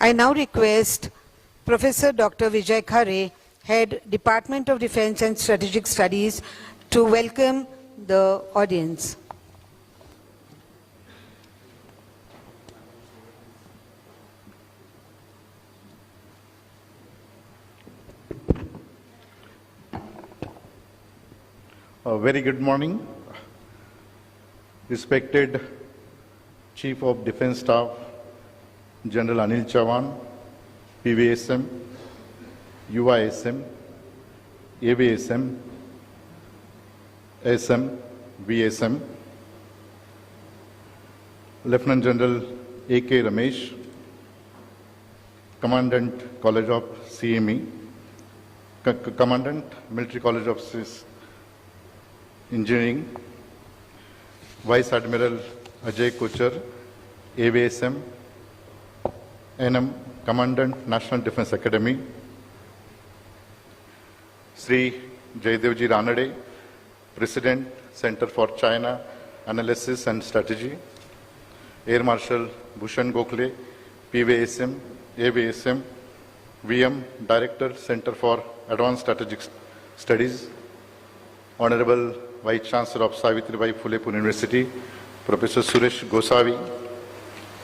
I now request Professor Dr. Vijay Khare, Head, Department of Defense and Strategic Studies, to welcome the audience. Very good morning, respected Chief of Defence Staff, General Anil Chauhan, PVSM, UISM, AVSM, SM, VSM, Lieutenant General A.K. Ramesh, Commandant College of CME, Commandant Military College of Engineering, Vice Admiral Ajay Kochar, AVSM, NM, Commandant National Defence Academy, Sri Jaydevji Ranade, President, Center for China Analysis and Strategy, Air Marshal Bhushan Gokhale, PVSM, AVSM, VM, Director, Center for Advanced Strategic Studies, Honorable Vice Chancellor of Savitribai Phule Pune University, Professor Suresh Gosavi,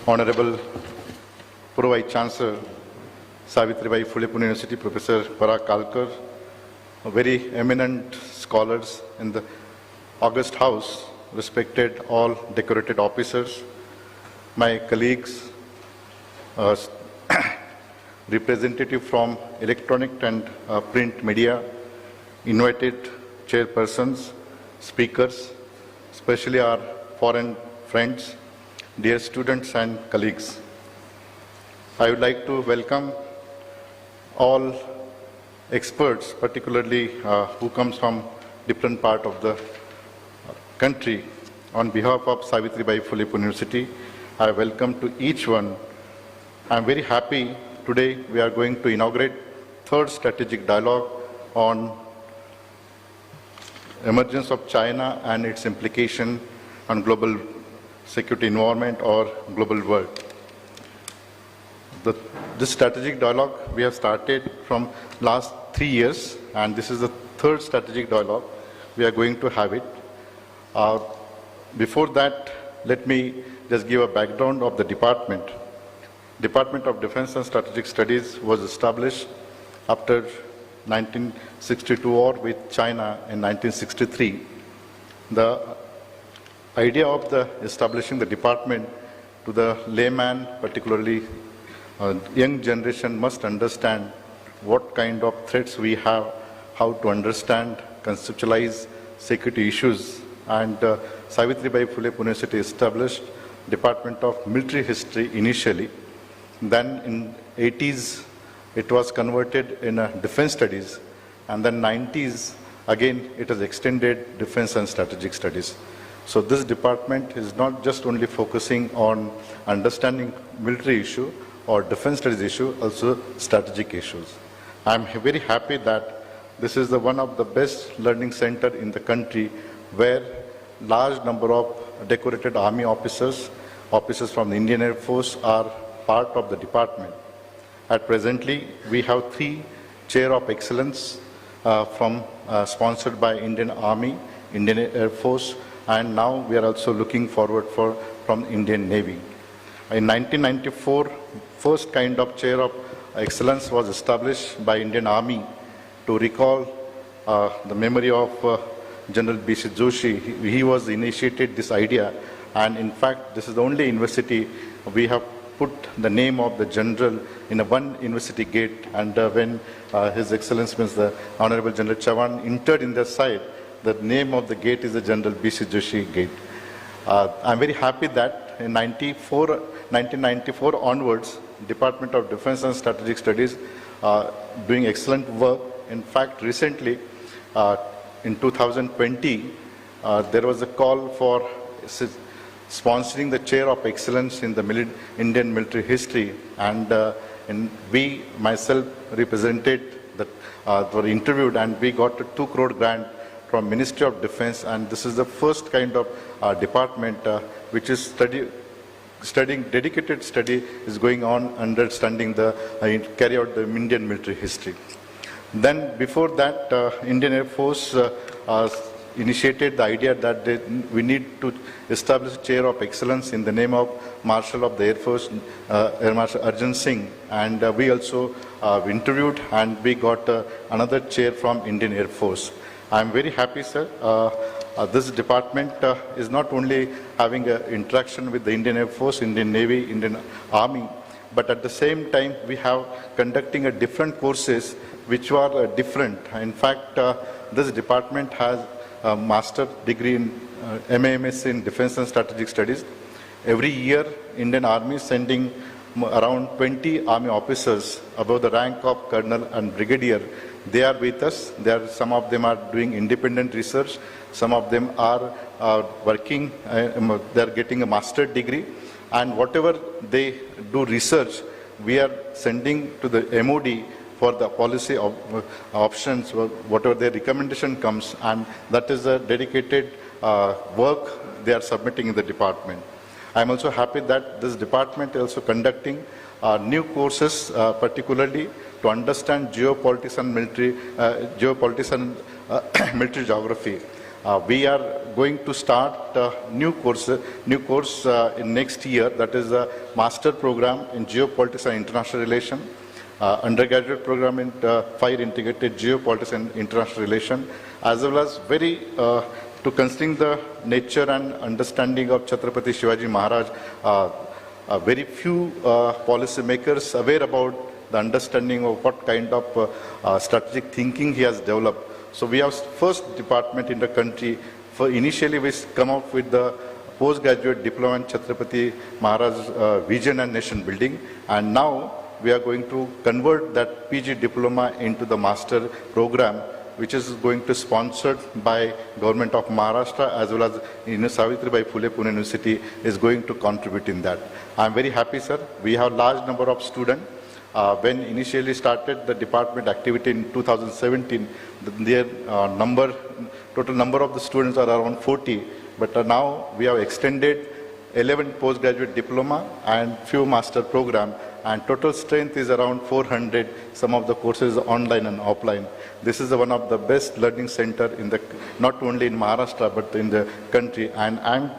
Honorable Pro Vice Chancellor, Savitribai Phule Pune University, Professor Parag Kalkar, very eminent scholars in the August House, respected all decorated officers, my colleagues, representative from electronic and print media, invited chairpersons, speakers, especially our foreign friends, dear students and colleagues. I would like to welcome all experts, particularly who comes from different part of the country. On behalf of Savitribai Phule Pune University, I welcome to each one. I am very happy today we are going to inaugurate third strategic dialogue on emergence of China and its implication on global security environment or global world. This strategic dialogue we have started from last 3 years, and this is the third strategic dialogue we are going to have it. Before that, let me just give a background of the department. Department of Defense and Strategic Studies was established after 1962 war with China in 1963. The idea of establishing the department to the layman, particularly young generation, must understand what kind of threats we have, how to understand, conceptualize security issues. And Savitribai Phule Pune University established Department of Military History initially. Then in 80s, it was converted in Defense Studies, and then 90s, again, it has extended Defense and Strategic Studies. So this department is not just only focusing on understanding military issue or defense studies issue, also strategic issues. I'm very happy that this is one of the best learning center in the country where large number of decorated army officers from the Indian Air Force are part of the department. At presently, we have 3 Chair of Excellence sponsored by Indian Army, Indian Air Force, and now we are also looking forward from Indian Navy. In 1994, first kind of Chair of Excellence was established by Indian Army to recall the memory of General B.C. Joshi. He was initiated this idea, and in fact, this is the only university we have put the name of the general in one university gate, and when His Excellency means the Honorable General Chauhan entered in the site, the name of the gate is the General B.C. Joshi Gate. I'm very happy that in 1994 onwards, Department of Defense and Strategic Studies doing excellent work. In fact, recently, in 2020, there was a call for sponsoring the Chair of Excellence in the Indian military history, and we, myself, represented were interviewed, and we got a 2 crore grant from Ministry of Defense, and this is the first kind of department which is dedicated study is going on understanding carry out the Indian military history. Then before that, Indian Air Force initiated the idea that we need to establish a chair of excellence in the name of Marshal of the Air Force, Air Marshal Arjun Singh, and we also interviewed and we got another chair from Indian Air Force. I am very happy, sir. This department is not only having an interaction with the Indian Air Force, Indian Navy, Indian Army, but at the same time we have conducting a different courses which were different. In fact, this department has a master degree in MAMS in Defense and Strategic Studies. Every year, Indian Army is sending around 20 Army officers above the rank of Colonel and Brigadier. They are with us. Some of them are doing independent research. Some of them are working. They are getting a master degree. And whatever they do research, we are sending to the MOD for the policy of, options, whatever their recommendation comes, and that is a dedicated work they are submitting in the department. I am also happy that this department is also conducting new courses, particularly to understand geopolitics and military geography. We are going to start new course in next year, that is a master program in geopolitics and international relations, undergraduate program in Fire Integrated Geopolitics and International Relations, as well as to considering the nature and understanding of Chhatrapati Shivaji Maharaj. Very few policy makers aware about the understanding of what kind of strategic thinking he has developed. So we have first department in the country. Initially we come up with the postgraduate diploma in Chhatrapati Maharaj vision and nation building, and now we are going to convert that PG diploma into the master program, which is going to sponsored by Government of Maharashtra, as well as Savitribai Phule Pune University is going to contribute in that. I am very happy, sir. We have large number of students. When initially started the department activity in 2017, their total number of the students are around 40, but now we have extended 11 postgraduate diploma and few master program, and total strength is around 400. Some of the courses online and offline. This is one of the best learning center in not only in Maharashtra but in the country, and I'm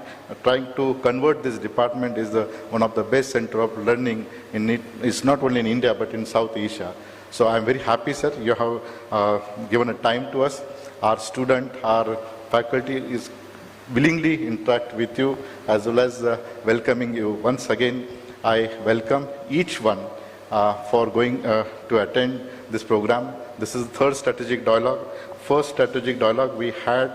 trying to convert this department is one of the best center of learning in it. It's not only in India but in South Asia. So I'm very happy, sir. You have given a time to us. Our student, our faculty is willingly interact with you, as well as welcoming you. Once again, I welcome each one for going to attend this program. This is the third strategic dialogue. First strategic dialogue we had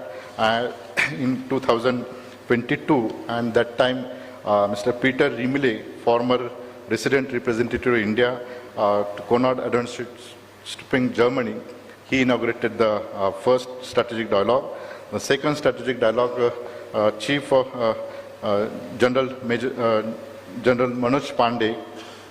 in 2022, and that time Mr. Peter Riemele, former resident representative of India to Konrad Adenauer Germany, he inaugurated the first strategic dialogue. The second strategic dialogue, Chief of General Manoj Pandey,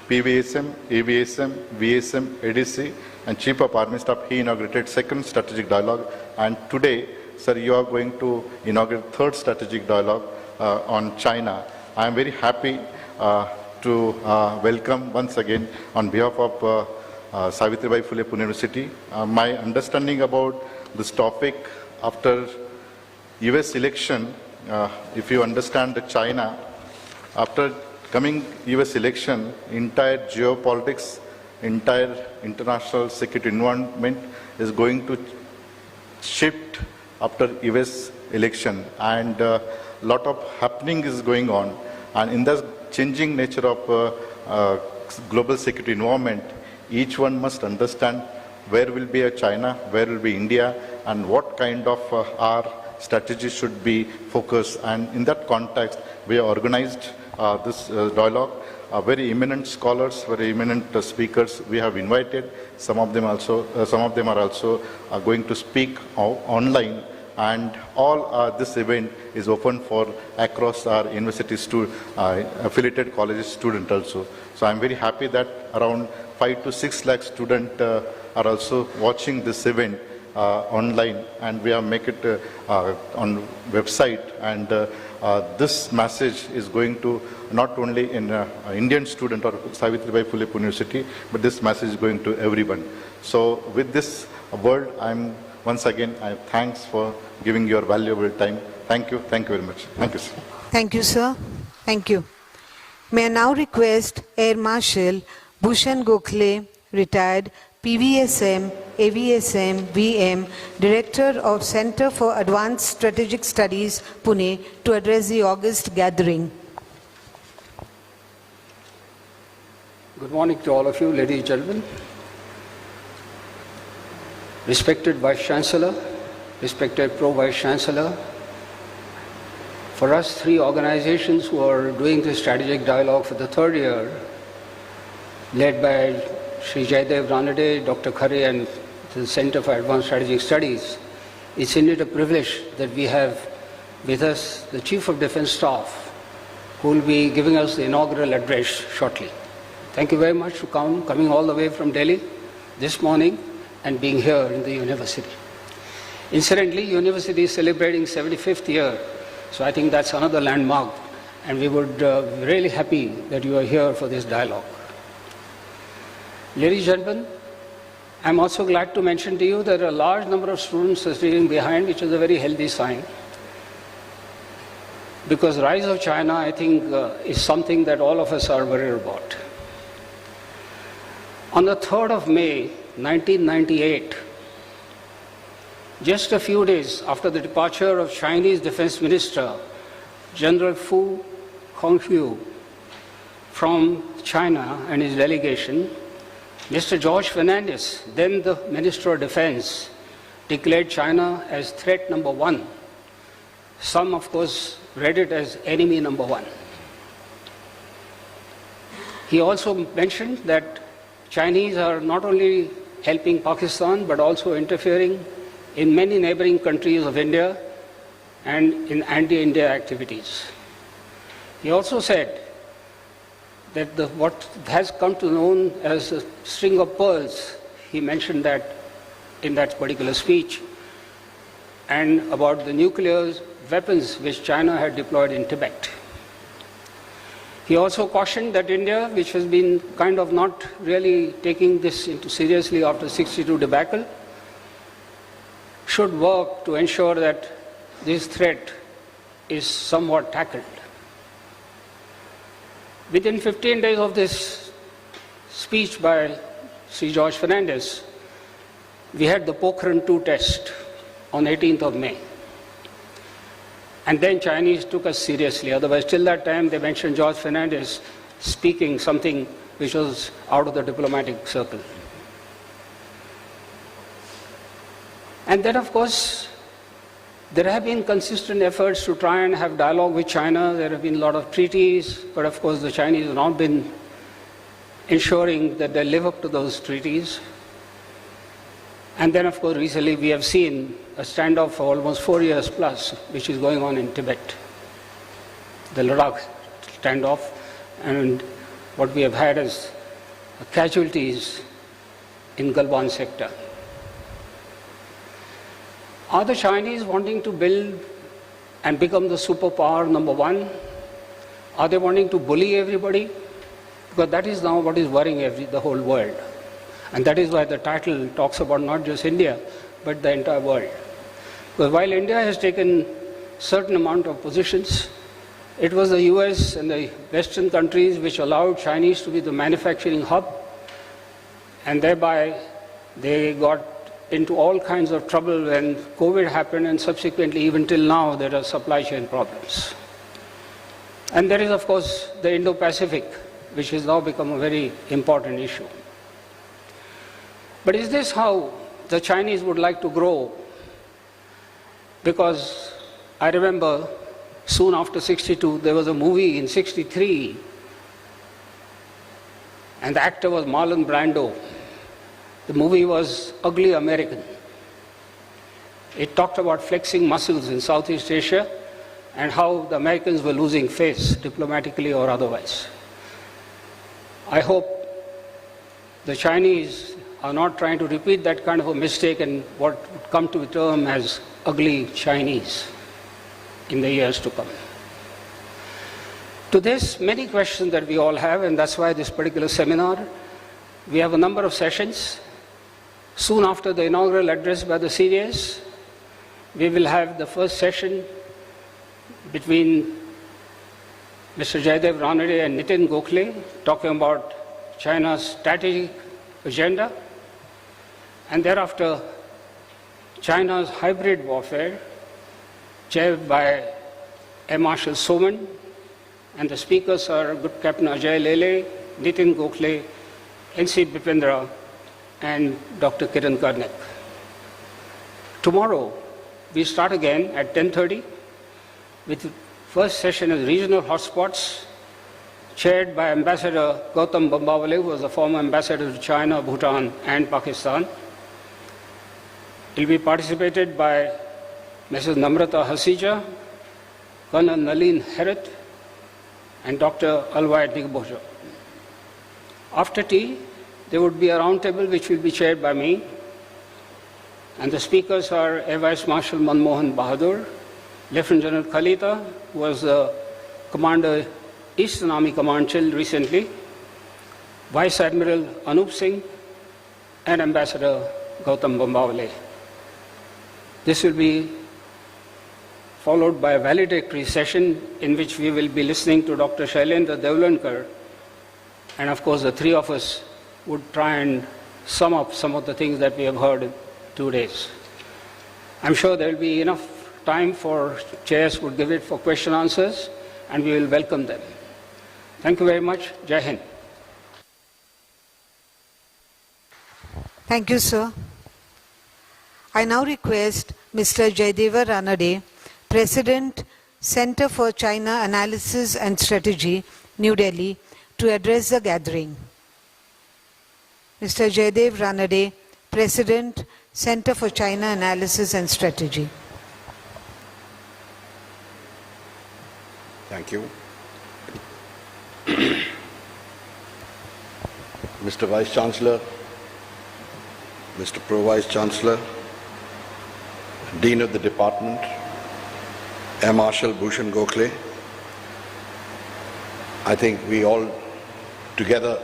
PVSM, AVSM, VSM, ADC, and Chief of Army Staff, he inaugurated second strategic dialogue. And today, sir, you are going to inaugurate third strategic dialogue on China. I am very happy to welcome once again on behalf of Savitribai Phule Pune University. My understanding about this topic after US election, if you understand China, after coming US election, entire geopolitics, entire international security environment is going to shift after US election, and lot of happening is going on. And in the changing nature of global security environment, each one must understand where will be China, where will be India, and what kind of our strategy should be focused. And in that context, we have organized this dialogue. Very eminent scholars, very eminent speakers we have invited. Some of them are also going to speak online. And all this event is open for across our university affiliated colleges student also. So I'm very happy that around 5 to 6 lakh students are also watching this event. online, and we have make it on website, and this message is going to not only in Indian student or Savitribai Phule University, but this message is going to everyone. So with this word, once again, thanks for giving your valuable time. Thank you very much. Thank you, sir. Thank you, sir. Thank you. May I now request Air Marshal Bhushan Gokhale, retired, PVSM, AVSM, VM, Director of Center for Advanced Strategic Studies, Pune, to address the August gathering. Good morning to all of you, ladies and gentlemen. Respected Vice Chancellor, respected Pro-Vice Chancellor, for us three organizations who are doing this strategic dialogue for the third year, led by Sri Jaydev Ranade, Dr. Khare and the Center for Advanced Strategic Studies, it's indeed a privilege that we have with us the Chief of Defence Staff, who will be giving us the inaugural address shortly. Thank you very much for coming all the way from Delhi this morning and being here in the university. Incidentally, university is celebrating 75th year, so I think that's another landmark, and we would be really happy that you are here for this dialogue. Ladies and gentlemen, I'm also glad to mention to you that a large number of students are sitting behind, which is a very healthy sign. Because rise of China, I think, is something that all of us are worried about. On the 3rd of May, 1998, just a few days after the departure of Chinese Defense Minister General Fu Honghui from China and his delegation, Mr. George Fernandez, then the Minister of Defense, declared China as threat number one. Some, of course, read it as enemy number one. He also mentioned that Chinese are not only helping Pakistan, but also interfering in many neighboring countries of India and in anti-India activities. He also said that what has come to known as a string of pearls, he mentioned that in that particular speech, and about the nuclear weapons which China had deployed in Tibet. He also cautioned that India, which has been kind of not really taking this into seriously after 62 debacle, should work to ensure that this threat is somewhat tackled. Within 15 days of this speech by Sri George Fernandez, we had the Pokhran 2 test on 18th of May. And then Chinese took us seriously. Otherwise, till that time, they mentioned George Fernandez speaking something which was out of the diplomatic circle. And then, of course, there have been consistent efforts to try and have dialogue with China. There have been a lot of treaties, but of course the Chinese have not been ensuring that they live up to those treaties. And then, of course, recently we have seen a standoff for almost 4 years plus, which is going on in Tibet, the Ladakh standoff, and what we have had as casualties in Galwan sector. Are the Chinese wanting to build and become the superpower number one? Are they wanting to bully everybody? Because that is now what is worrying the whole world. And that is why the title talks about not just India, but the entire world. Because while India has taken certain amount of positions, it was the US and the Western countries which allowed Chinese to be the manufacturing hub, and thereby they got into all kinds of trouble when COVID happened, and subsequently even till now there are supply chain problems. And there is, of course, the Indo-Pacific, which has now become a very important issue. But is this how the Chinese would like to grow? Because I remember soon after 62, there was a movie in 63, and the actor was Marlon Brando. The movie was Ugly American. It talked about flexing muscles in Southeast Asia and how the Americans were losing face, diplomatically or otherwise. I hope the Chinese are not trying to repeat that kind of a mistake and what would come to be termed as ugly Chinese in the years to come. To this, many questions that we all have, and that's why this particular seminar, we have a number of sessions. Soon after the inaugural address by the CDS, we will have the first session between Mr. Jaidev Ranade and Nitin Gokhale talking about China's strategic agenda, and thereafter China's hybrid warfare, chaired by Air Marshal Soman, and the speakers are Good Captain Ajay Lele, Nitin Gokhale, N.C. Bipendra, and Dr. Kiran Karnik. Tomorrow, we start again at 10:30 with the first session as regional hotspots, chaired by Ambassador Gautam Bambawale, who was the former ambassador to China, Bhutan, and Pakistan. It will be participated by Mrs. Namrata Hasija, Colonel Nalin Heret, and Dr. Alwai Digboja. After tea, there would be a roundtable which will be chaired by me, and the speakers are Air Vice Marshal Manmohan Bahadur, Lieutenant General Khalita, who was the Commander Eastern Army Command till recently, Vice Admiral Anup Singh, and Ambassador Gautam Bambawale. This will be followed by a valedictory session in which we will be listening to Dr. Shailendra Devlankar, and of course the three of us would try and sum up some of the things that we have heard in 2 days. I'm sure there will be enough time for chairs would give it for question answers, and we will welcome them. Thank you very much. Jai Hind. Thank you, sir. I now request Mr. Jaideva Ranade, President, Center for China Analysis and Strategy, New Delhi, to address the gathering. Mr. Jaidev Ranade, President, Center for China Analysis and Strategy. Thank you. Mr. Vice Chancellor, Mr. Pro Vice Chancellor, Dean of the Department, Air Marshal Bhushan Gokhale, I think we all together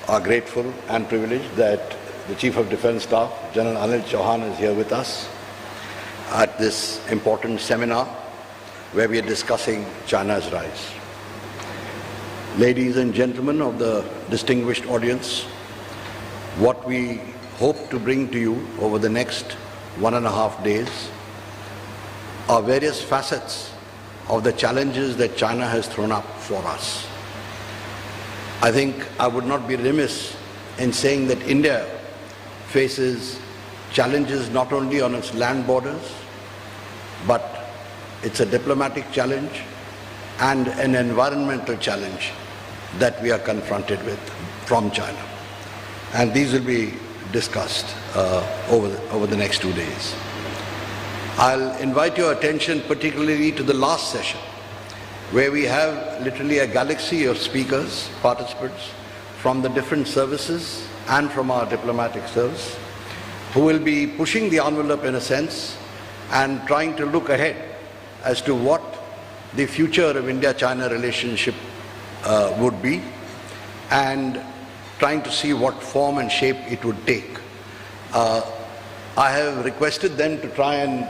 are grateful and privileged that the Chief of Defence Staff, General Anil Chauhan, is here with us at this important seminar where we are discussing China's rise. Ladies and gentlemen of the distinguished audience, what we hope to bring to you over the next 1.5 days are various facets of the challenges that China has thrown up for us. I think I would not be remiss in saying that India faces challenges not only on its land borders, but it's a diplomatic challenge and an environmental challenge that we are confronted with from China. And these will be discussed over the next 2 days. I'll invite your attention particularly to the last session, where we have literally a galaxy of speakers, participants from the different services and from our diplomatic service, who will be pushing the envelope in a sense and trying to look ahead as to what the future of India-China relationship would be, and trying to see what form and shape it would take. I have requested them to try and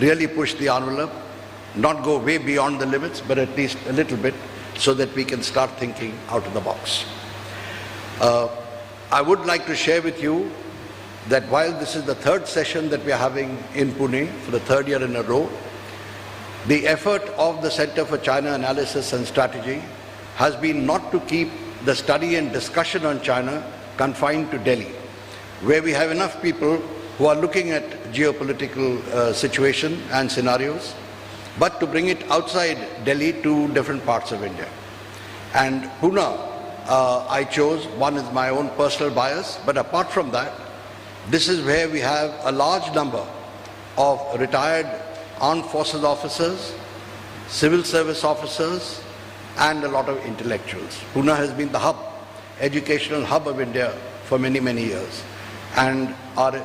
really push the envelope, not go way beyond the limits, but at least a little bit, so that we can start thinking out of the box. I would like to share with you that while this is the third session that we are having in Pune for the third year in a row, the effort of the Center for China Analysis and Strategy has been not to keep the study and discussion on China confined to Delhi, where we have enough people who are looking at geopolitical situation and scenarios, but to bring it outside Delhi to different parts of India. And Pune, I chose, one is my own personal bias, but apart from that, this is where we have a large number of retired armed forces officers, civil service officers, and a lot of intellectuals. Pune has been the hub, educational hub of India for many, many years. And our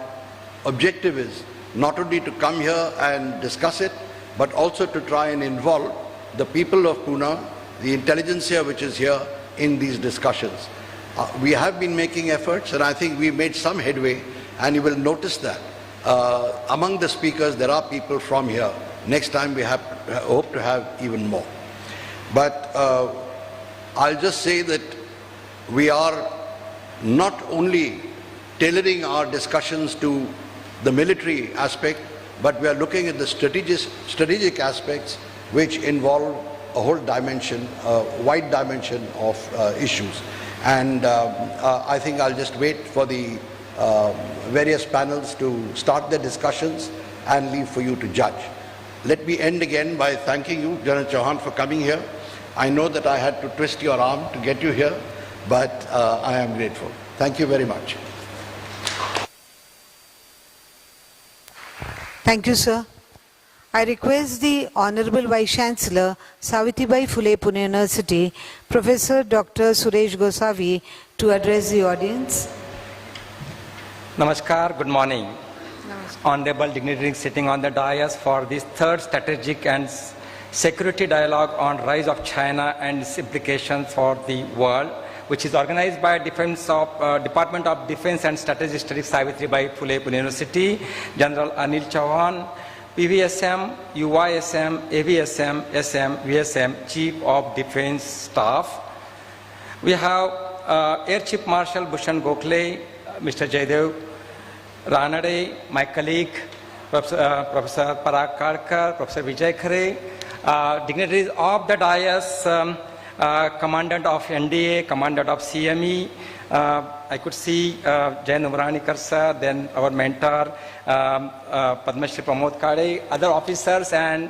objective is not only to come here and discuss it, but also to try and involve the people of Pune, the intelligentsia which is here, in these discussions. We have been making efforts, and I think we made some headway, and you will notice that among the speakers there are people from here. Next time we hope to have even more. But I'll just say that we are not only tailoring our discussions to the military aspect, but we are looking at the strategic aspects which involve a whole dimension, a wide dimension of issues. And I think I'll just wait for the various panels to start their discussions and leave for you to judge. Let me end again by thanking you, General Chauhan, for coming here. I know that I had to twist your arm to get you here, but I am grateful. Thank you very much. Thank you, sir. I request the Honorable Vice Chancellor, Savitribai Phule Pune University, Professor Dr. Suresh Gosavi, to address the audience. Namaskar, good morning. Honorable dignitaries sitting on the dais for this third strategic and security dialogue on rise of China and its implications for the world, which is organized by Department of Defense and Strategic Studies, Savitribai Phule Pune University, General Anil Chauhan, PVSM, UISM, AVSM, SM, VSM, Chief of Defense Staff. We have Air Chief Marshal Bhushan Gokhale, Mr. Jaydev Ranade, my colleague, Professor Parag Karkar, Professor Vijay Khare, dignitaries of the dais, Commandant of NDA, Commandant of CME, I could see Jain Umranikar sir, then our mentor, Padma Shri Pramod Kade, other officers and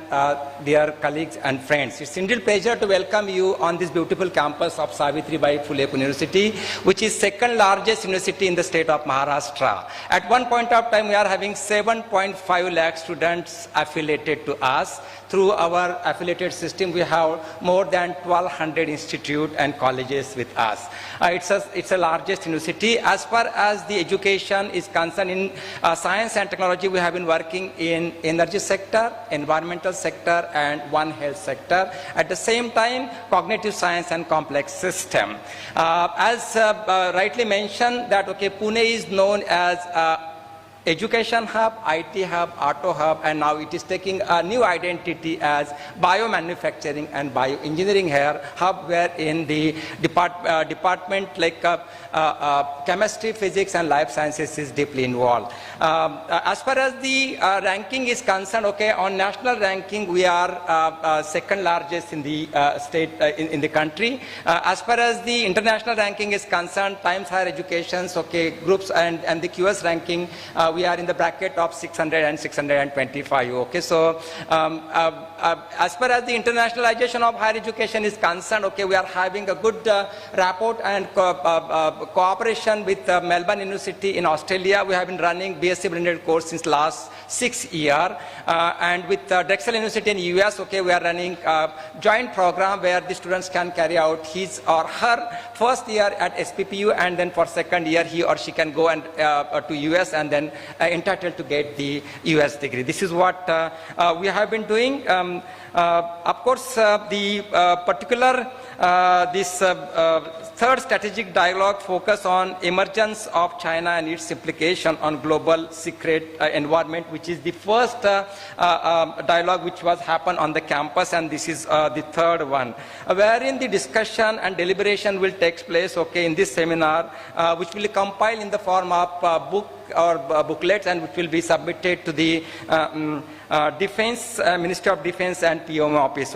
dear colleagues and friends. It's indeed a pleasure to welcome you on this beautiful campus of Savitribai Phule Pune University, which is second largest university in the state of Maharashtra. At one point of time, we are having 7.5 lakh students affiliated to us. Through our affiliated system, we have more than 1,200 institutes and colleges with us. It's the largest university. As far as the education is concerned in science and technology, we have been working in energy sector, environmental sector, and One Health sector. At the same time, cognitive science and complex system. As rightly mentioned, that Pune is known as education hub, IT hub, auto hub, and now it is taking a new identity as biomanufacturing and bioengineering hub, where in the department like chemistry, physics, and life sciences is deeply involved. As far as the ranking is concerned, on national ranking, we are second largest in the state, in the country. As far as the international ranking is concerned, Times Higher Education's groups and the QS ranking, we are in the bracket of 600 and 625. So as far as the internationalization of higher education is concerned, we are having a good rapport and cooperation with Melbourne University in Australia. We have been running BSc blended course since last 6 years, and with Drexel University in US, we are running a joint program where the students can carry out his or her first year at SPPU, and then for second year he or she can go and to US and then entitled to get the US degree. This is what we have been doing. Of course, the particular this third strategic dialogue focus on emergence of China and its implication on global secret environment, which is the first dialogue which was happened on the campus, and this is the third one, wherein the discussion and deliberation will take place in this seminar, which will be compiled in the form of book or booklets, and which will be submitted to the Defense, Ministry of Defense and POM office.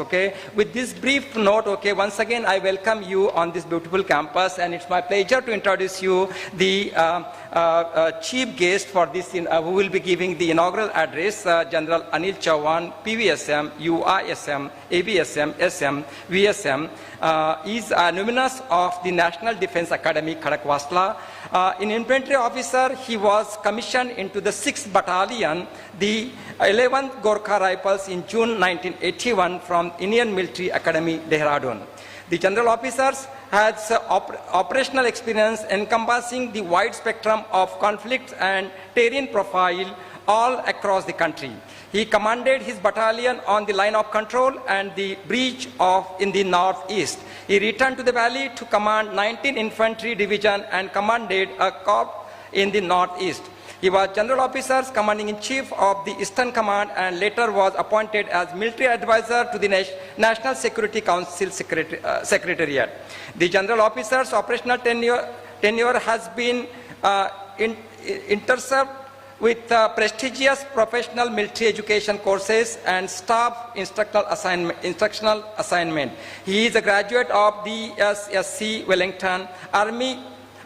With this brief note, once again I welcome you on this beautiful campus, and it's my pleasure to introduce you the chief guest for this, who will be giving the inaugural address, General Anil Chauhan, PVSM, UISM, AVSM, SM, VSM, is a alumnus of the National Defense Academy, Khadakwasla. In infantry officer, he was commissioned into the 6th Battalion, the 11th Gorkha Rifles in June 1981 from Indian Military Academy, Dehradun. The general officers has operational experience encompassing the wide spectrum of conflicts and terrain profile all across the country. He commanded his battalion on the line of control and the breach in the northeast. He returned to the valley to command 19th Infantry Division and commanded a corps in the northeast. He was General Officer Commanding-in-Chief of the Eastern Command and later was appointed as Military Advisor to the National Security Council Secretariat. The General Officer's operational tenure has been interserved with prestigious professional military education courses and staff instructional assignment. He is a graduate of the SSC Wellington, Army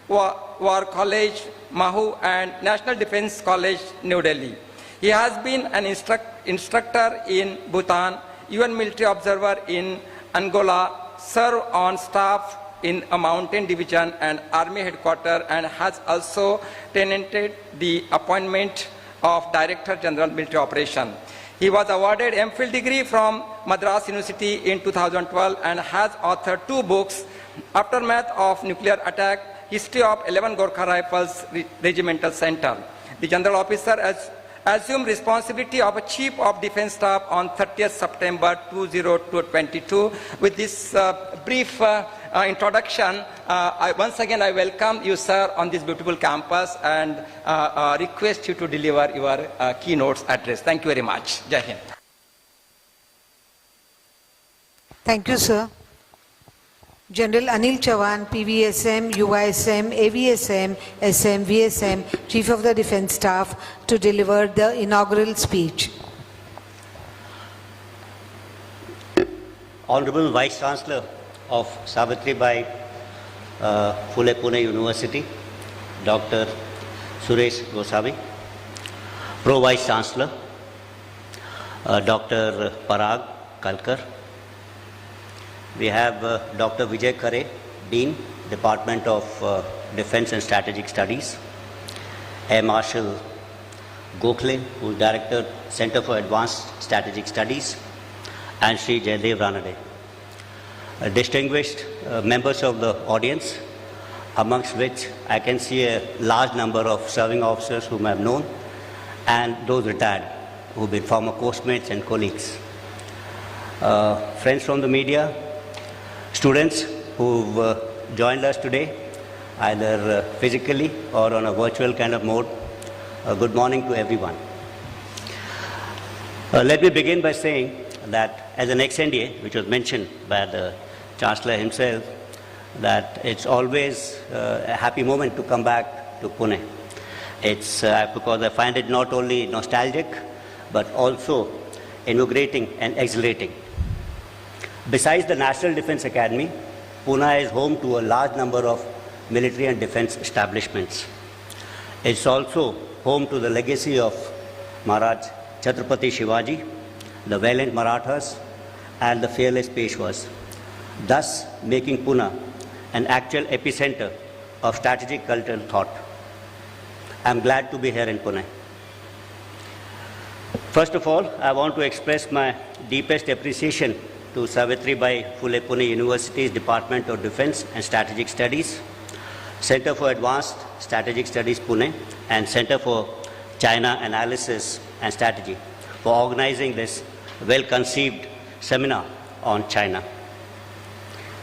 War College, Mahu, and National Defense College, New Delhi. He has been an instructor in Bhutan, UN military observer in Angola, served on staff in a mountain division and army headquarters, and has also tenanted the appointment of Director General Military Operation. He was awarded MPhil degree from Madras University in 2012 and has authored 2 books, Aftermath of Nuclear Attack, History of 11 Gorkha Rifles Regimental Center. The General Officer has assumed responsibility of a Chief of Defense Staff on 30th September 2022. With this brief introduction, once again I welcome you, sir, on this beautiful campus and request you to deliver your keynote address. Thank you very much. Jai Hind. Thank you, sir. General Anil Chauhan, PVSM, UISM, AVSM, SM, VSM, Chief of the Defence Staff, to deliver the inaugural speech. Honorable Vice Chancellor of Savitribai Phule Pune University, Dr. Suresh Gosavi, Pro Vice Chancellor, Dr. Parag Kalkar. We have Dr. Vijay Khare, Dean, Department of Defense and Strategic Studies, Air Marshal Gokhale, who is Director, Center for Advanced Strategic Studies, and Sri Jaydev Ranade. Distinguished members of the audience, amongst which I can see a large number of serving officers whom I have known, and those retired, who have been former postmates and colleagues. Friends from the media, students who've joined us today, either physically or on a virtual kind of mode, good morning to everyone. Let me begin by saying that as an ex-NDA, which was mentioned by the Chancellor himself, that it's always a happy moment to come back to Pune. It's because I find it not only nostalgic, but also invigorating and exhilarating. Besides the National Defense Academy, Pune is home to a large number of military and defense establishments. It's also home to the legacy of Maharaj Chhatrapati Shivaji, the valiant Marathas, and the fearless Peshwas, thus making Pune an actual epicenter of strategic cultural thought. I'm glad to be here in Pune. First of all, I want to express my deepest appreciation to Savitribai Phule Pune University's Department of Defense and Strategic Studies, Center for Advanced Strategic Studies Pune, and Center for China Analysis and Strategy for organizing this well-conceived seminar on China.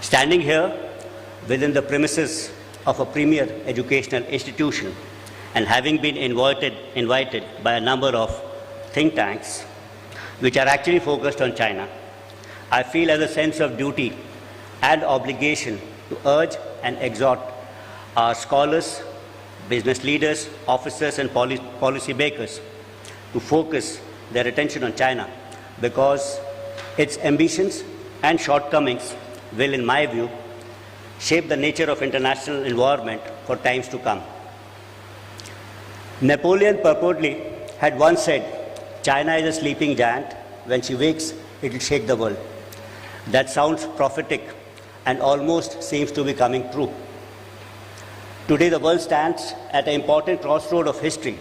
Standing here within the premises of a premier educational institution and having been invited by a number of think tanks which are actually focused on China, I feel as a sense of duty and obligation to urge and exhort our scholars, business leaders, officers and policy makers to focus their attention on China, because its ambitions and shortcomings will, in my view, shape the nature of international environment for times to come. Napoleon purportedly had once said, "China is a sleeping giant. When she wakes, it will shake the world." That sounds prophetic and almost seems to be coming true. Today, the world stands at an important crossroad of history,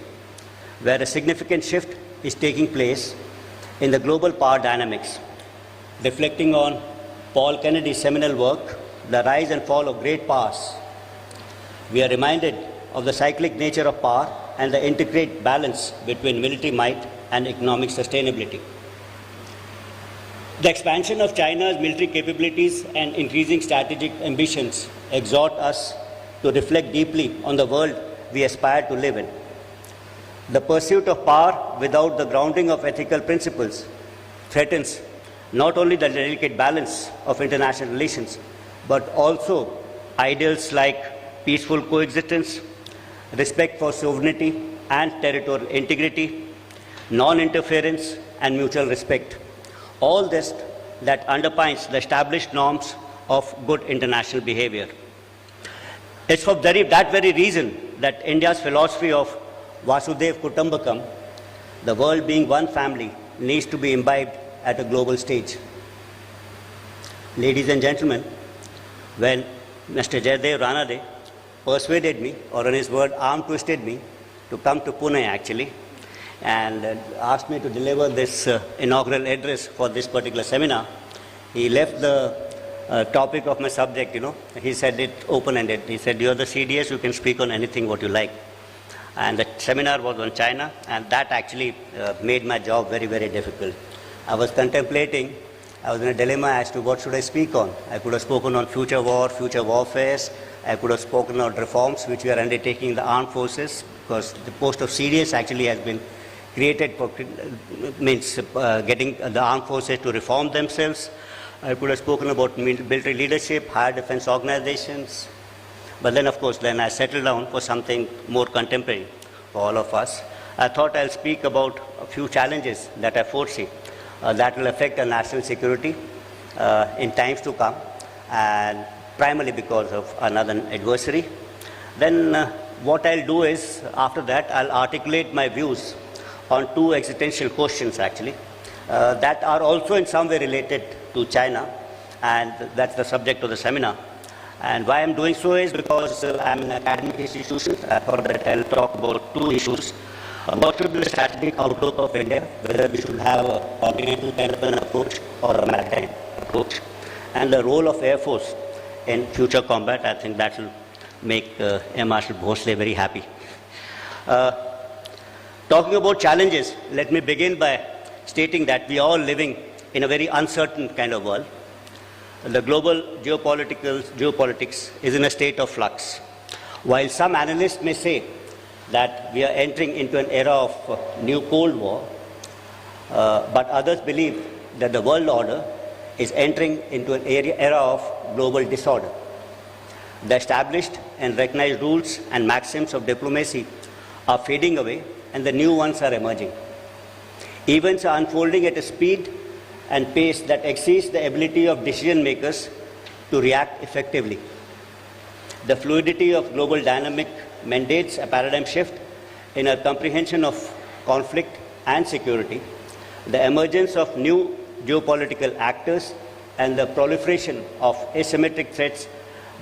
where a significant shift is taking place in the global power dynamics, reflecting on Paul Kennedy's seminal work, The Rise and Fall of Great Powers, we are reminded of the cyclic nature of power and the intricate balance between military might and economic sustainability. The expansion of China's military capabilities and increasing strategic ambitions exhort us to reflect deeply on the world we aspire to live in. The pursuit of power without the grounding of ethical principles threatens not only the delicate balance of international relations, but also ideals like peaceful coexistence, respect for sovereignty and territorial integrity, non-interference, and mutual respect. All this that underpins the established norms of good international behavior. It's for that very reason that India's philosophy of Vasudev Kutumbakam, the world being one family, needs to be imbibed at a global stage. Ladies and gentlemen, when Mr. Jaydev Ranade persuaded me, or in his word, arm twisted me, to come to Pune actually, and asked me to deliver this inaugural address for this particular seminar, he left the topic of my subject, he said it open-ended. He said, you're the CDS, you can speak on anything what you like. And the seminar was on China, and that actually made my job very, very difficult. I was contemplating, I was in a dilemma as to what should I speak on. I could have spoken on future war, future warfares. I could have spoken on reforms which we are undertaking in the armed forces, because the post of CDS actually has been created for getting the armed forces to reform themselves. I could have spoken about military leadership, higher defense organizations. But then, of course, I settled down for something more contemporary for all of us. I thought I'll speak about a few challenges that I foresee that will affect our national security in times to come, and primarily because of another adversary. Then what I'll do is, after that, I'll articulate my views on two existential questions actually that are also in some way related to China, and that's the subject of the seminar. And why I'm doing so is because I'm an academic institution. I thought that I'll talk about two issues. What should be the strategic outlook of India, whether we should have a continental kind of an approach or a maritime approach, and the role of Air Force in future combat. I think that will make Air Marshal Bhosle very happy. Talking about challenges, let me begin by stating that we are all living in a very uncertain kind of world. The global geopolitics is in a state of flux. While some analysts may say that we are entering into an era of new Cold War, but others believe that the world order is entering into an era of global disorder. The established and recognized rules and maxims of diplomacy are fading away, and the new ones are emerging. Events are unfolding at a speed and pace that exceeds the ability of decision makers to react effectively. The fluidity of global dynamic mandates a paradigm shift in our comprehension of conflict and security. The emergence of new geopolitical actors and the proliferation of asymmetric threats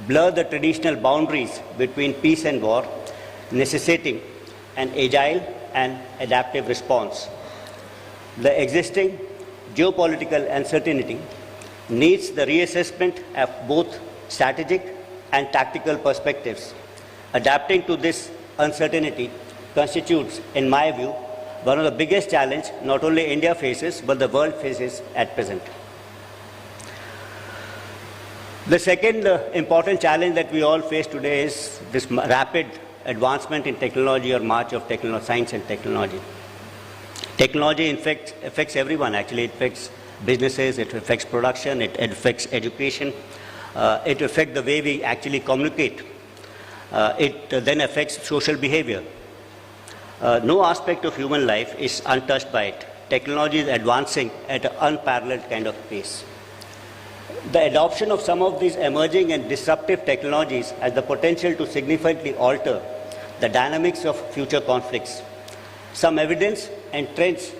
blur the traditional boundaries between peace and war, necessitating an agile and adaptive response. The existing geopolitical uncertainty needs the reassessment of both strategic and tactical perspectives. Adapting to this uncertainty constitutes, in my view, one of the biggest challenges not only India faces, but the world faces at present. The second important challenge that we all face today is this rapid advancement in technology, or march of science and technology. Technology affects everyone actually. It affects businesses, it affects production, it affects education, it affects the way we actually communicate. It then affects social behavior. No aspect of human life is untouched by it. Technology is advancing at an unparalleled kind of pace. The adoption of some of these emerging and disruptive technologies has the potential to significantly alter the dynamics of future conflicts. Some evidence and trends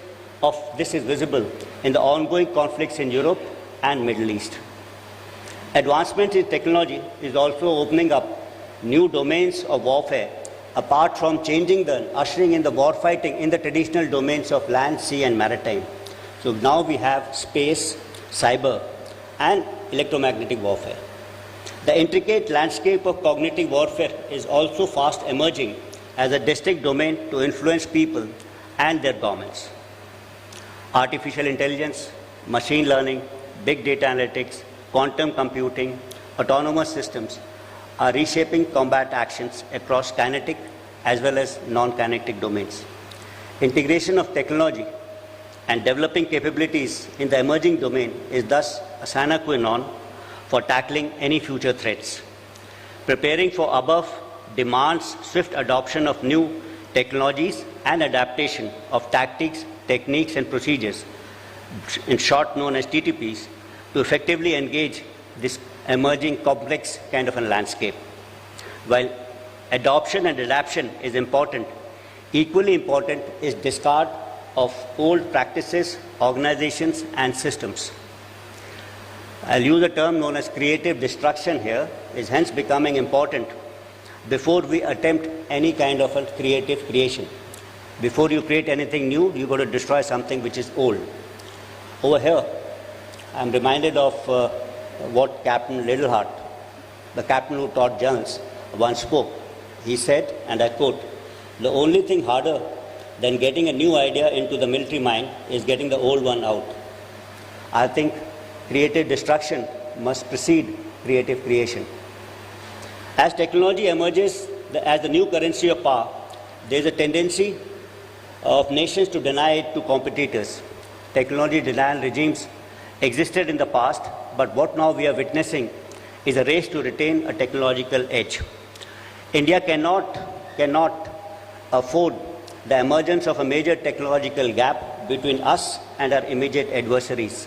of this is visible in the ongoing conflicts in Europe and Middle East. Advancement in technology is also opening up new domains of warfare, apart from ushering in the warfighting in the traditional domains of land, sea, and maritime. So now we have space, cyber, and electromagnetic warfare. The intricate landscape of cognitive warfare is also fast emerging as a distinct domain to influence people and their governments. Artificial intelligence, machine learning, big data analytics, quantum computing, autonomous systems are reshaping combat actions across kinetic as well as non-kinetic domains. Integration of technology and developing capabilities in the emerging domain is thus a sine qua non for tackling any future threats. Preparing for above demands swift adoption of new technologies and adaptation of tactics, techniques and procedures, in short known as TTPs, to effectively engage this emerging complex kind of a landscape. While adoption and adaptation is important, equally important is discard of old practices, organizations and systems. I'll use a term known as creative destruction here, is hence becoming important before we attempt any kind of a creative creation. Before you create anything new, you've got to destroy something which is old. Over here, I'm reminded of what Captain Littleheart, the captain who taught journals, once spoke. He said, and I quote, "The only thing harder than getting a new idea into the military mind is getting the old one out." I think creative destruction must precede creative creation. As technology emerges as the new currency of power, there is a tendency of nations to deny it to competitors. Technology denial regimes existed in the past, but what now we are witnessing is a race to retain a technological edge. India cannot afford the emergence of a major technological gap between us and our immediate adversaries.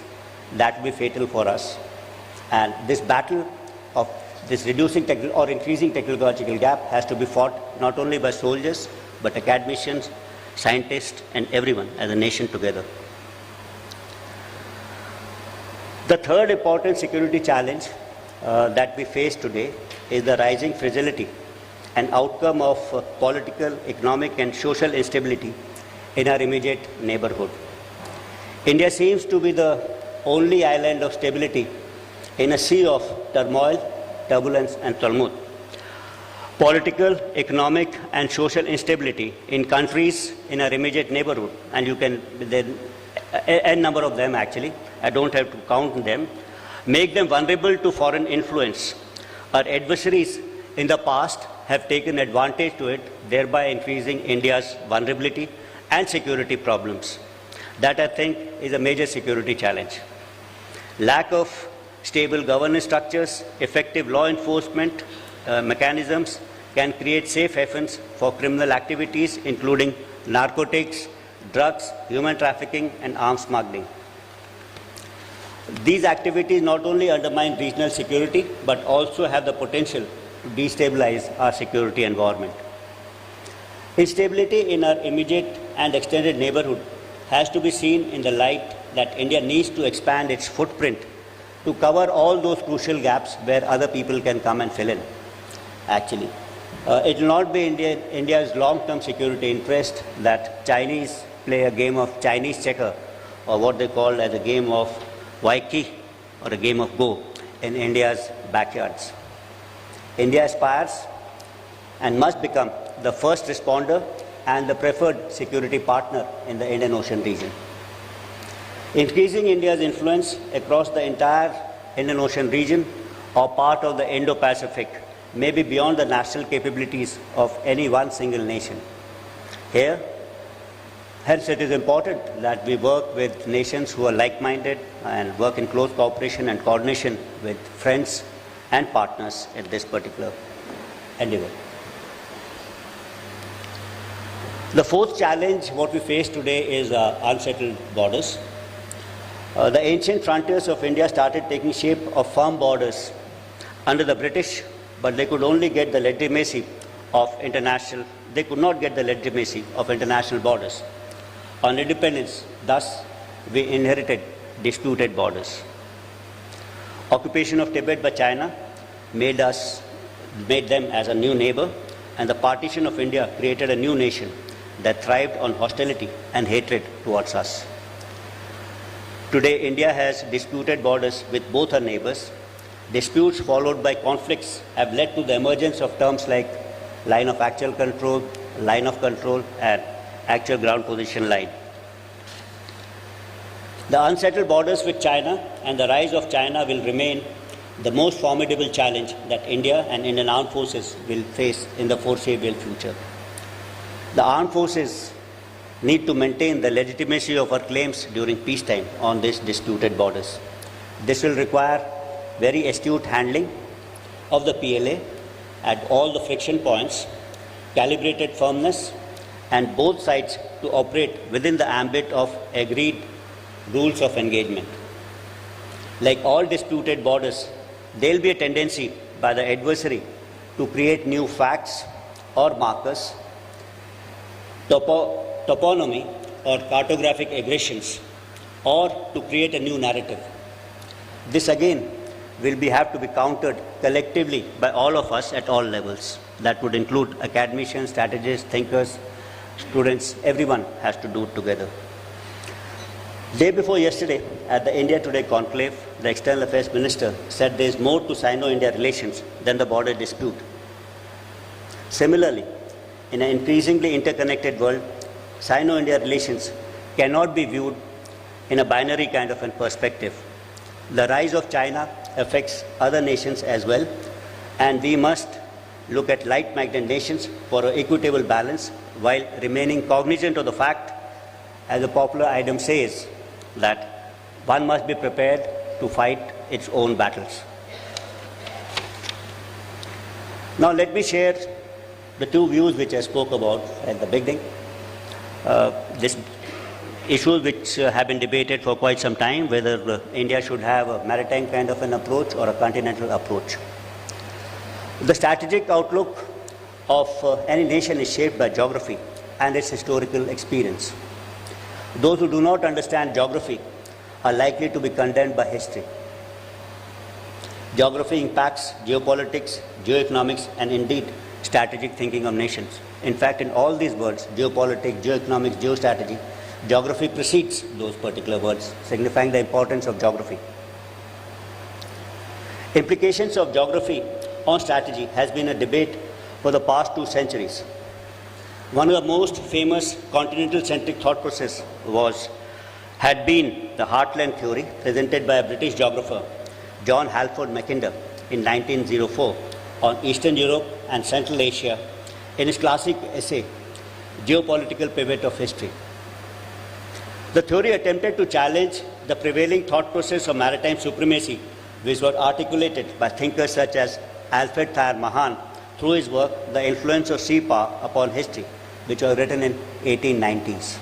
That will be fatal for us. And this battle of this reducing or increasing technological gap has to be fought not only by soldiers, but academicians, scientists, and everyone as a nation together. The third important security challenge that we face today is the rising fragility, an outcome of political, economic, and social instability in our immediate neighborhood. India seems to be the only island of stability in a sea of turmoil, turbulence, and tumult. Political, economic, and social instability in countries in our immediate neighborhood, and you can, a number of them actually, I don't have to count them, make them vulnerable to foreign influence. Our adversaries in the past have taken advantage to it, thereby increasing India's vulnerability and security problems. That, I think, is a major security challenge. Lack of stable governance structures, effective law enforcement mechanisms can create safe havens for criminal activities, including narcotics, drugs, human trafficking, and arms smuggling. These activities not only undermine regional security, but also have the potential to destabilize our security environment. Instability in our immediate and extended neighborhood has to be seen in the light that India needs to expand its footprint to cover all those crucial gaps where other people can come and fill in, actually. It will not be India's long-term security interest that Chinese play a game of Chinese checker, or what they call as a game of Waiki or a game of Go in India's backyards. India aspires and must become the first responder and the preferred security partner in the Indian Ocean region. Increasing India's influence across the entire Indian Ocean region or part of the Indo-Pacific may be beyond the national capabilities of any one single nation. Hence it is important that we work with nations who are like-minded and work in close cooperation and coordination with friends and partners in this particular endeavor. The fourth challenge, what we face today, is unsettled borders. The ancient frontiers of India started taking shape of firm borders under the British, but they could only get the legitimacy of international, they could not get the legitimacy of international borders. On independence, thus, we inherited disputed borders. Occupation of Tibet by China made them as a new neighbor, and the partition of India created a new nation that thrived on hostility and hatred towards us. Today, India has disputed borders with both her neighbors. Disputes followed by conflicts have led to the emergence of terms like line of actual control, line of control, and actual ground position line. The unsettled borders with China and the rise of China will remain the most formidable challenge that India and Indian armed forces will face in the foreseeable future. The armed forces need to maintain the legitimacy of our claims during peacetime on these disputed borders. This will require very astute handling of the PLA at all the friction points, calibrated firmness, and both sides to operate within the ambit of agreed rules of engagement. Like all disputed borders, there will be a tendency by the adversary to create new facts or markers, toponymy or cartographic aggressions, or to create a new narrative. This again will have to be countered collectively by all of us at all levels. That would include academicians, strategists, thinkers, students. Everyone has to do it together. Day before yesterday, at the India Today conclave, the External Affairs Minister said there is more to Sino-India relations than the border dispute. Similarly, in an increasingly interconnected world, Sino-India relations cannot be viewed in a binary kind of a perspective. The rise of China affects other nations as well, and we must look at like-minded nations for an equitable balance while remaining cognizant of the fact, as a popular idiom says, that one must be prepared to fight its own battles. Now let me share the two views which I spoke about at the beginning. This issues which have been debated for quite some time, whether India should have a maritime kind of an approach or a continental approach. The strategic outlook of any nation is shaped by geography and its historical experience. Those who do not understand geography are likely to be condemned by history. Geography impacts geopolitics, geoeconomics, and indeed strategic thinking of nations. In fact, in all these words, geopolitics, geoeconomics, geostrategy, geography precedes those particular words, signifying the importance of geography. Implications of geography on strategy has been a debate for the past 2 centuries. One of the most famous continental-centric thought process had been the heartland theory presented by a British geographer, John Halford Mackinder, in 1904 on Eastern Europe and Central Asia in his classic essay, Geopolitical Pivot of History. The theory attempted to challenge the prevailing thought process of maritime supremacy, which was articulated by thinkers such as Alfred Thayer Mahan through his work, The Influence of Sea Power Upon History, which was written in 1890s.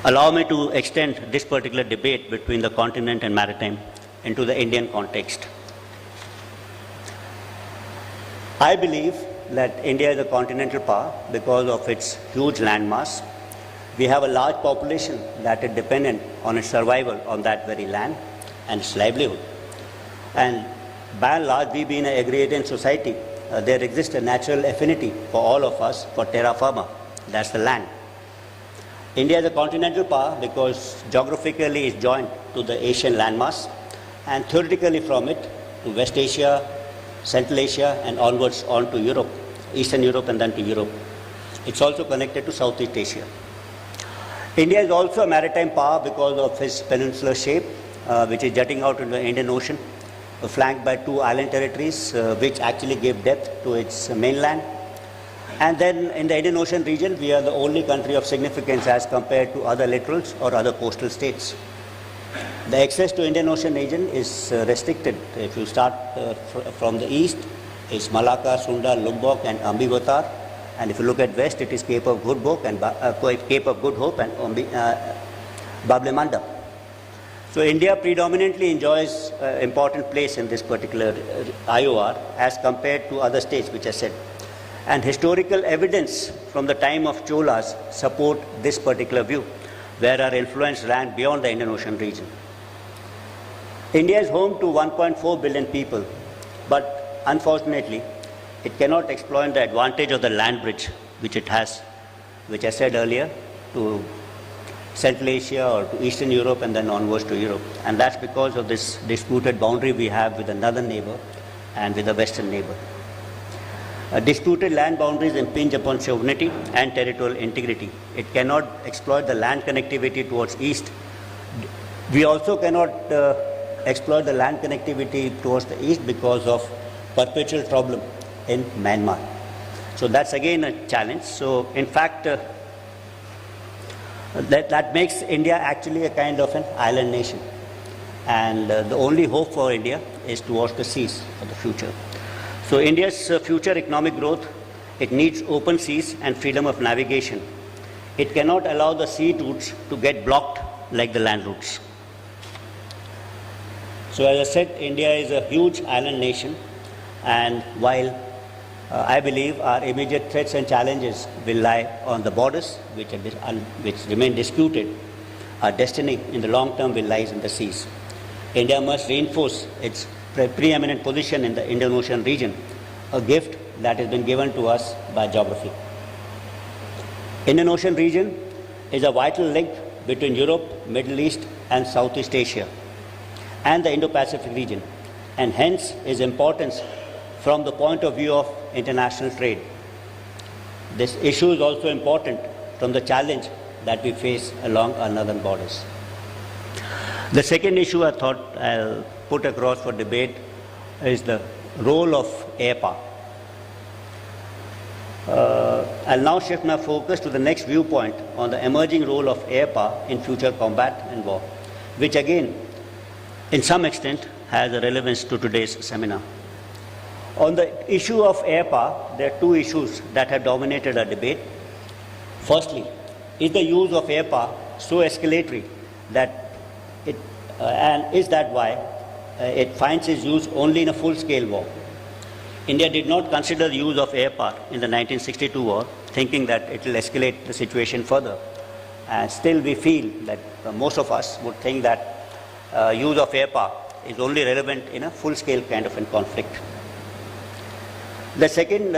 Allow me to extend this particular debate between the continent and maritime into the Indian context. I believe that India is a continental power because of its huge landmass. We have a large population that is dependent on its survival on that very land and its livelihood. And by and large, we being an agrarian society, there exists a natural affinity for all of us for terra firma, that's the land. India is a continental power because geographically it's joined to the Asian landmass and theoretically from it to West Asia, Central Asia and onwards on to Europe, Eastern Europe and then to Europe. It's also connected to Southeast Asia. India is also a maritime power because of its peninsular shape, which is jutting out into the Indian Ocean, flanked by 2 island territories, which actually give depth to its mainland. And then in the Indian Ocean region, we are the only country of significance as compared to other littorals or other coastal states. The access to Indian Ocean region is restricted. If you start from the east, it's Malacca, Sunda, Lombok and Ambivatar. And if you look at west, it is Cape of Good Hope and Bablemanda. So India predominantly enjoys an important place in this particular IOR as compared to other states which I said. And historical evidence from the time of Cholas support this particular view, where our influence ran beyond the Indian Ocean region. India is home to 1.4 billion people, but unfortunately, it cannot exploit the advantage of the land bridge which it has, which I said earlier, to Central Asia or to Eastern Europe and then onwards to Europe. And that's because of this disputed boundary we have with the northern neighbor and with the western neighbor. Disputed land boundaries impinge upon sovereignty and territorial integrity. It cannot exploit the land connectivity towards east. We also cannot exploit the land connectivity towards the east because of perpetual problem in Myanmar. So that's again a challenge. So in fact, that makes India actually a kind of an island nation. And the only hope for India is towards the seas for the future. So India's future economic growth, it needs open seas and freedom of navigation. It cannot allow the sea routes to get blocked like the land routes. So as I said, India is a huge island nation, and while I believe our immediate threats and challenges will lie on the borders, which remain disputed, our destiny in the long term will lie in the seas. India must reinforce its preeminent position in the Indian Ocean region, a gift that has been given to us by geography. Indian Ocean region is a vital link between Europe, Middle East and Southeast Asia and the Indo-Pacific region, and hence its importance from the point of view of international trade. This issue is also important from the challenge that we face along our northern borders. The second issue I thought I'll put across for debate is the role of air power. I'll now shift my focus to the next viewpoint on the emerging role of air power in future combat and war, which again, in some extent, has a relevance to today's seminar. On the issue of air power, there are two issues that have dominated our debate. Firstly, is the use of air power so escalatory that and is that why it finds its use only in a full-scale war? India did not consider the use of air power in the 1962 war, thinking that it will escalate the situation further. And still we feel that most of us would think that use of air power is only relevant in a full-scale kind of a conflict. The second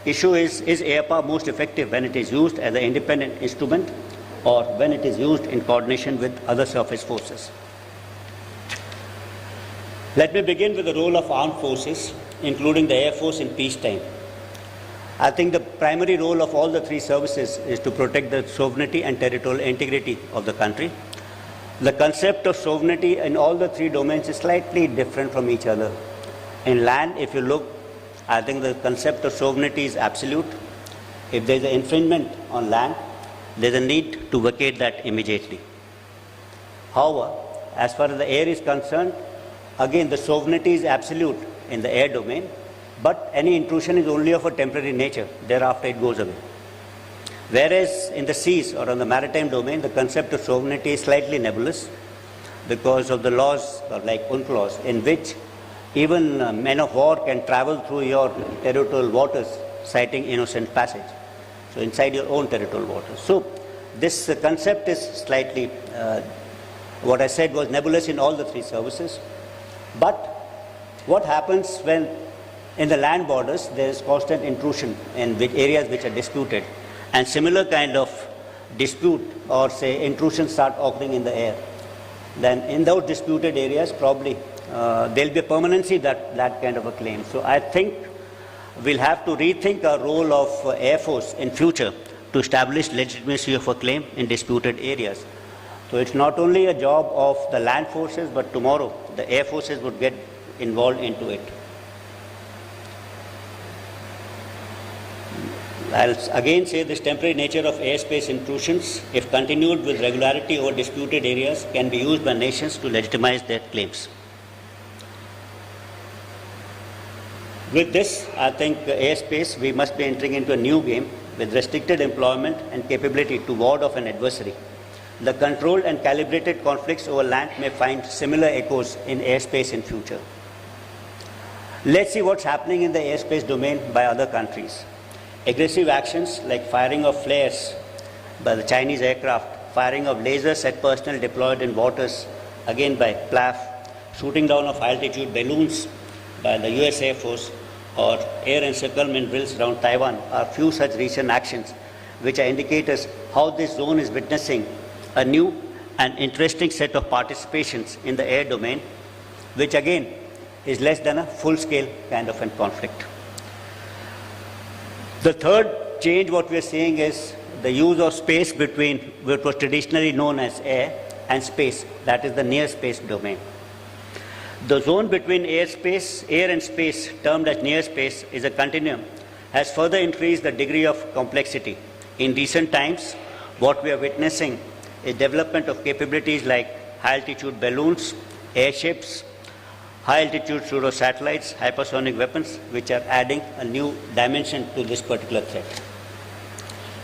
issue is air power most effective when it is used as an independent instrument or when it is used in coordination with other surface forces? Let me begin with the role of armed forces, including the Air Force in peacetime. I think the primary role of all the three services is to protect the sovereignty and territorial integrity of the country. The concept of sovereignty in all the three domains is slightly different from each other. In land, if you look, I think the concept of sovereignty is absolute. If there is an infringement on land, there is a need to vacate that immediately. However, as far as the air is concerned, again the sovereignty is absolute in the air domain, but any intrusion is only of a temporary nature. Thereafter it goes away. Whereas in the seas or on the maritime domain, the concept of sovereignty is slightly nebulous because of the laws like UNCLOS, in which even men of war can travel through your territorial waters, citing innocent passage. So inside your own territorial waters. So this concept is slightly, what I said was nebulous in all the three services. But what happens when in the land borders there is constant intrusion in areas which are disputed, and similar kind of dispute or say intrusion start occurring in the air? Then in those disputed areas probably there will be a permanency that kind of a claim. So I think we'll have to rethink our role of Air Force in future to establish legitimacy of a claim in disputed areas. So it's not only a job of the land forces, but tomorrow the air forces would get involved into it. I'll again say this temporary nature of airspace intrusions, if continued with regularity over disputed areas, can be used by nations to legitimize their claims. With this, I think airspace, we must be entering into a new game with restricted employment and capability to ward off an adversary. The controlled and calibrated conflicts over land may find similar echoes in airspace in future. Let's see what's happening in the airspace domain by other countries. Aggressive actions like firing of flares by the Chinese aircraft, firing of lasers at personnel deployed in waters, again by PLAF, shooting down of high-altitude balloons by the US Air Force, or air encirclement drills around Taiwan are few such recent actions which are indicators how this zone is witnessing a new and interesting set of participations in the air domain, which again is less than a full-scale kind of a conflict. The third change what we are seeing is the use of space between what was traditionally known as air and space, that is the near space domain. The zone between air and space, termed as near space, is a continuum, has further increased the degree of complexity. In recent times, what we are witnessing is development of capabilities like high-altitude balloons, airships, high-altitude pseudo-satellites, hypersonic weapons, which are adding a new dimension to this particular threat.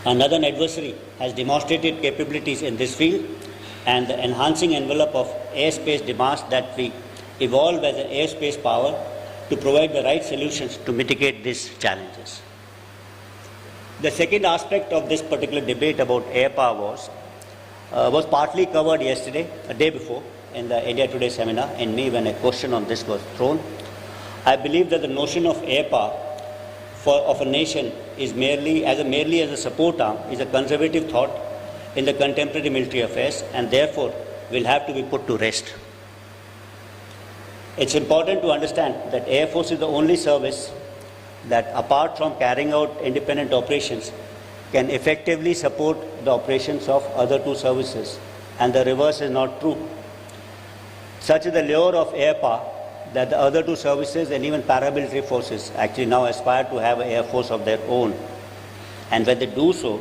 Another adversary has demonstrated capabilities in this field, and the enhancing envelope of airspace demands that we evolve as an airspace power to provide the right solutions to mitigate these challenges. The second aspect of this particular debate about air power was partly covered yesterday, a day before, in the India Today seminar, in May, when a question on this was thrown. I believe that the notion of air power of a nation is merely as a support arm, is a conservative thought in the contemporary military affairs, and therefore will have to be put to rest. It's important to understand that Air Force is the only service that, apart from carrying out independent operations, can effectively support the operations of other two services, and the reverse is not true. Such is the lure of air power that the other two services and even paramilitary forces actually now aspire to have an air force of their own. And when they do so,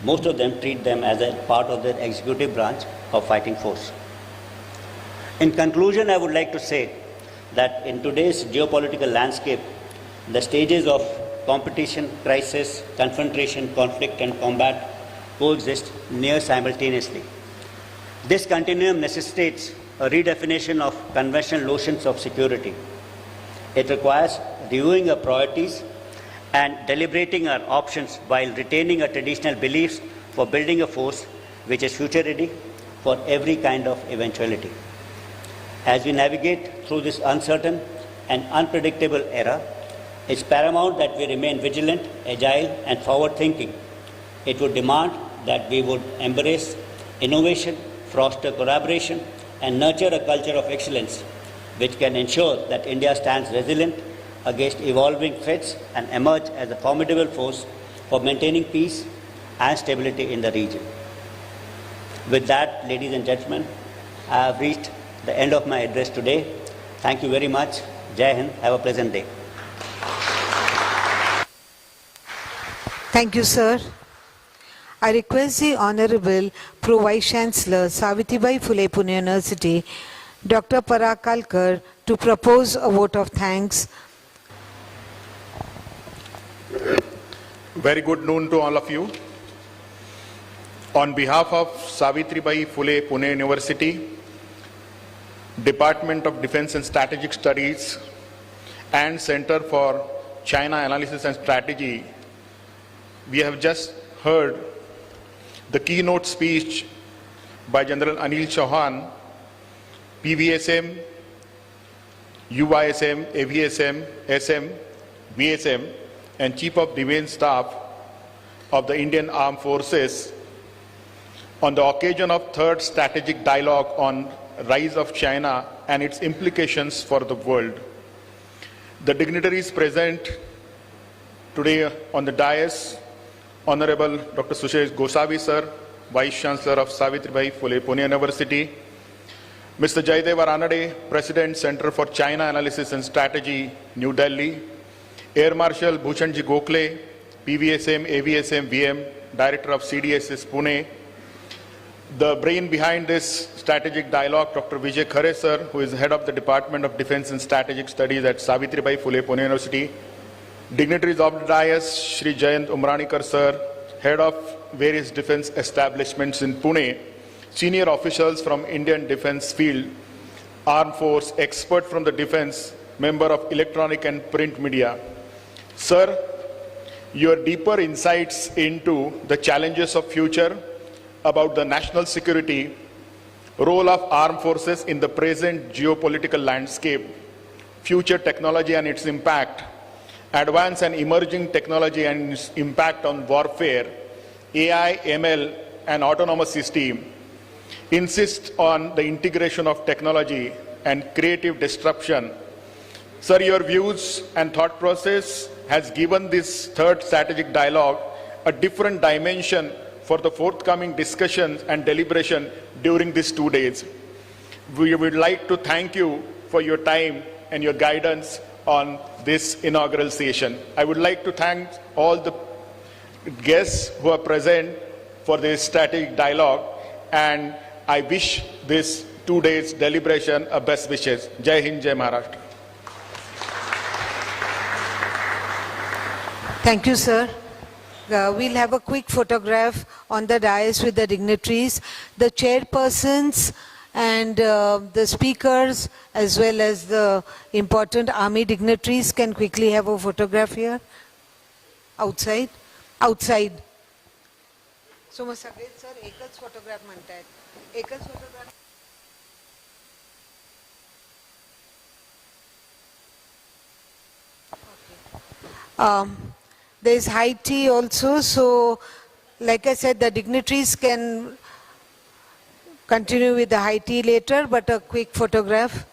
most of them treat them as a part of their executive branch of fighting force. In conclusion, I would like to say that in today's geopolitical landscape, the stages of competition, crisis, confrontation, conflict, and combat coexist near simultaneously. This continuum necessitates a redefinition of conventional notions of security. It requires reviewing our priorities and deliberating our options while retaining our traditional beliefs for building a force which is future ready for every kind of eventuality. As we navigate through this uncertain and unpredictable era, it's paramount that we remain vigilant, agile, and forward-thinking. It would demand that we would embrace innovation, foster collaboration, and nurture a culture of excellence which can ensure that India stands resilient against evolving threats and emerge as a formidable force for maintaining peace and stability in the region. With that, ladies and gentlemen, I have reached the end of my address today. Thank you very much. Jai Hind. Have a pleasant day. Thank you, sir. I request the Honorable Pro Vice Chancellor, Savitribai Phule Pune University, Dr. Parag Kalkar, to propose a vote of thanks. Very good noon to all of you. On behalf of Savitribai Phule Pune University, Department of Defense and Strategic Studies, and Center for China Analysis and Strategy, we have just heard the keynote speech by General Anil Chauhan, PVSM, UISM, AVSM, SM, VSM, and Chief of Defense Staff of the Indian Armed Forces on the occasion of third strategic dialogue on rise of China and its implications for the world. The dignitaries present today on the dais, Honorable Dr. Sushesh Gosavi sir, Vice Chancellor of Savitribai Phule Pune University, Mr. Jaydev Ranade, President, Center for China Analysis and Strategy, New Delhi, Air Marshal Bhushanji Gokhale, PVSM, AVSM, VM, Director of CDSS Pune, the brain behind this strategic dialogue, Dr. Vijay Khare sir, who is Head of the Department of Defense and Strategic Studies at Savitribai Phule Pune University, dignitaries of the dais, Shri Jayant Umranikar sir, Head of various defense establishments in Pune, senior officials from Indian Defense Field, Armed Force, expert from the defense, member of electronic and print media. Sir, your deeper insights into the challenges of future about the national security, role of armed forces in the present geopolitical landscape, future technology and its impact, advanced and emerging technology and its impact on warfare, AI, ML, and autonomous system, insist on the integration of technology and creative disruption. Sir, your views and thought process has given this third strategic dialogue a different dimension for the forthcoming discussions and deliberation during these 2 days. We would like to thank you for your time and your guidance on this inaugural session. I would like to thank all the guests who are present for this strategic dialogue, and I wish this 2 days deliberation a best wishes. Jai Hind, Jai Maharashtra. Thank you, sir. We'll have a quick photograph on the dais with the dignitaries, the chairpersons and the speakers, as well as the important army dignitaries can quickly have a photograph here. Outside? Outside. So, sir, एकच photograph म्हणतायत. एकच photograph. There is high tea also, so like I said, the dignitaries can continue with the high tea later, but a quick photograph.